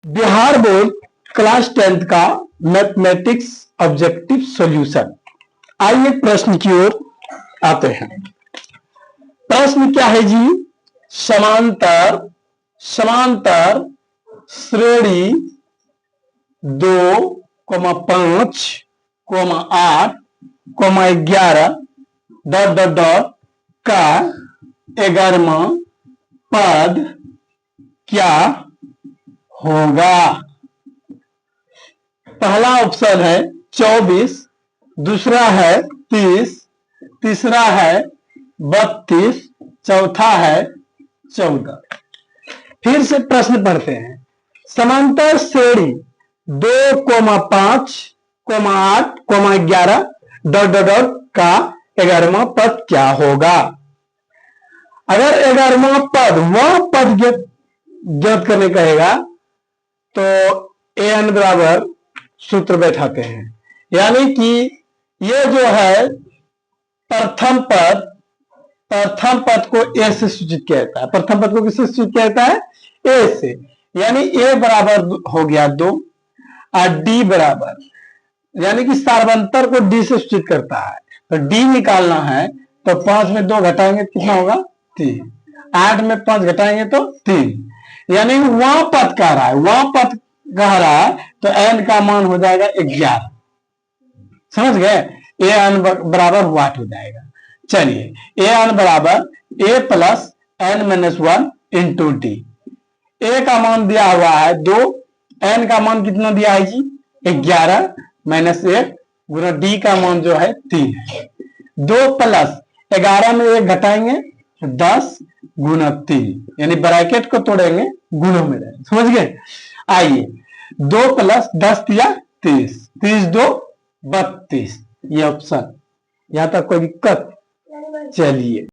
Bihar board class 10th का mathematics objective solution. आइए प्रश्न की ओर आते हैं। प्रश्न क्या है जी? समांतर श्रेणी 2,5,8,11 ... का 11वां पद क्या होगा? पहला ऑप्शन है 24, दूसरा है 30, तीसरा है 32, चौथा है 14। फिर से प्रश्न पढ़ते हैं। समांतर श्रेणी 2,5,8,11 ... का 11वां पद क्या होगा? अगर 11वां पद वह पद ज्ञात करने कहेगा तो an बराबर सूत्र बैठाते हैं, यानी कि ये जो है प्रथम पद को ए से सूचित किया जाता है। प्रथम पद को किससे सूचित किया जाता है? ए से, यानी ए बराबर हो गया 2 और डी बराबर, यानी कि सार्वंतर को डी से सूचित करता है। तो डी निकालना है तो 5 में 2 घटाएंगे तो कितना होगा? 3। 8 में 5 घटाएंगे तो 3, यानी वह पद कह रहा है, तो n का मान हो जाएगा 11। समझ गए? an बराबर वाट हो जाएगा। चलिए, an बराबर a plus n-1 into D. a का मान दिया हुआ है 2, n का मान कितना दिया है जी? 11 माइनस 1 गुना डी का मान जो है 3 है। 2 प्लस 11 में 1 घटाएंगे 10 गुना 3, यानी ब्रैकेट को तोड़ेंगे गुणों में रहेगा। समझ गए? आइए, 2 प्लस 10 दिया 30, 30 2 32। ये ऑप्शन, यहां तक कोई दिक्कत? चलिए।